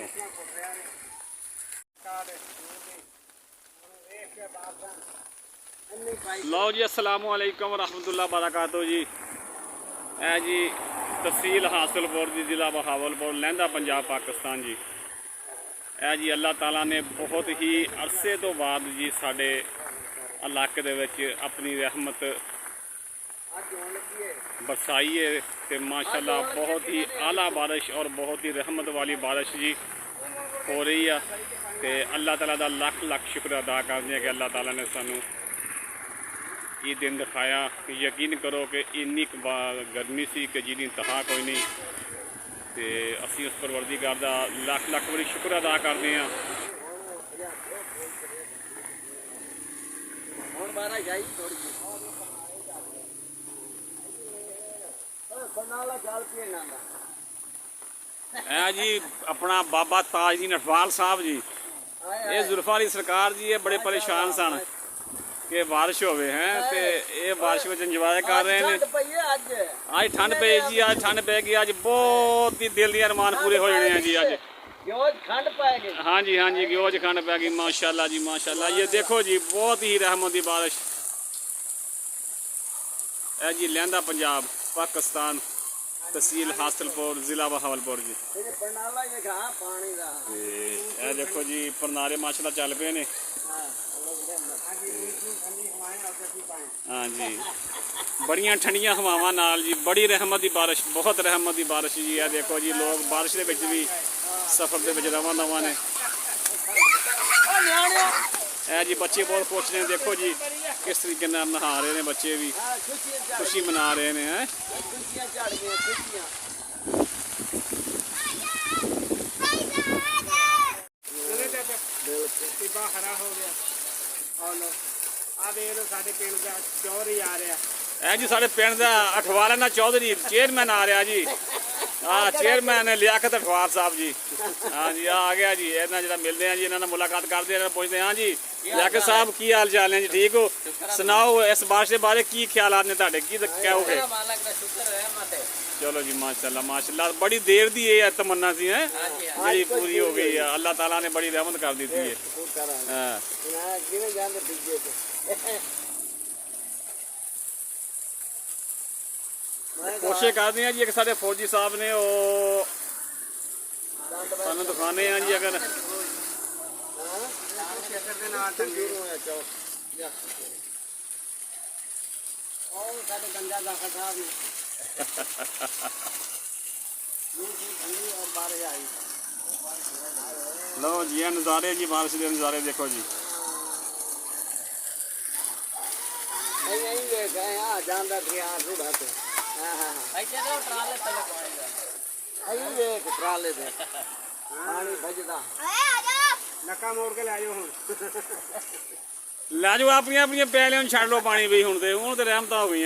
ਤੋਂ। ਲਓ ਜੀ, अस्सलाम वालेकुम रहमतुल्लाह बरकातहू जी। है जी तहसील हासिलपुर जी, जिला बहावलपुर, लहंदा पंजाब पाकिस्तान जी। है जी अल्लाह ताला ने बहुत ही अरसे तो बाद जी साडे इलाके दे विच अपनी रहमत बरसाई है तो माशाल्लाह बहुत ही आला बारिश और बहुत ही रहमत वाली बारिश जी हो रही है। तो अल्लाह ताला दा लख लख शुक्र अदा करते हैं कि अल्लाह ताला ने सानू ये दिन दिखाया। यकीन करो कि इन्नी गर्मी सी कि जिहदी इंतहा कोई नहीं। तो असी उस परवरदिगार दा लख लख बड़ी शुक्र अदा करते हैं। है जी अपना बाबा ताजदीन अठवाल साहब जी, ये जुल्फा अली सरकार जी ये बड़े परेशान सन कि बारिश होवे हैं तो ये बारिश में इंजॉय कर रहे हैं। आज ठंड पे जी, आज ठंड पैगी, आज बहुत ही दिल के अरमान पूरे हो जाने हैं जी। आज हाँ जी, हाँ जी ग्योज खंड पैगी माशाल्लाह जी माशाल्लाह। ये देखो जी बहुत ही रहमत की बारिश है जी। लहंदा पंजाब पाकिस्तान, तहसील हासिलपुर, जिला बहावलपुर जी। देखो जी परनारे माशाल्लाह चल पे ने। हाँ जी बड़ियां ठंडियां हवावां नाल जी, बड़ी रहमत की बारिश, बहुत रहमत की बारिश जी। है देखो जी लोग बारिश के भी सफर के रवां दवां ने। है जी बच्चे बहुत खुश ने, देखो जी किस तरीके नहा रहे हैं बच्चे भी, खुशी मना रहे हैं। हरा हो गया है जी, साढ़े पिंड का अठवाल ना चौधरी चेयरमैन आ रहा जी। हाँ चेयरमैन लियाकत अठवाल साहब जी। हाँ जी आ गया जी। इन्हें जो मिलते हैं जी, इन्होंने मुलाकात करते हैं, पूछते हैं हाँ जी लियाकत साहब की हाल चाल है जी, ठीक हो? सुनाओ इस बारिश के बारे की ख्याल ने तुहाडे, की कहोगे? चलो जी माशाल्लाह माशाल्लाह, बड़ी देर दी ये तमन्ना सी है जी, पूरी हो गई है। अल्लाह ताला ने बड़ी रहमत कर दी थी। कोशिश करते हैं जी, एक साढ़े फौजी साहब ने वो सानू दिखाने हैं जी। अगर लो जी नज़ारे जी, बारिश के नज़ारे देखो जी। लै जाओ अपनी अपनी पैलियां छड़ लो पानी भी, हूँ तो रहमत हो गई।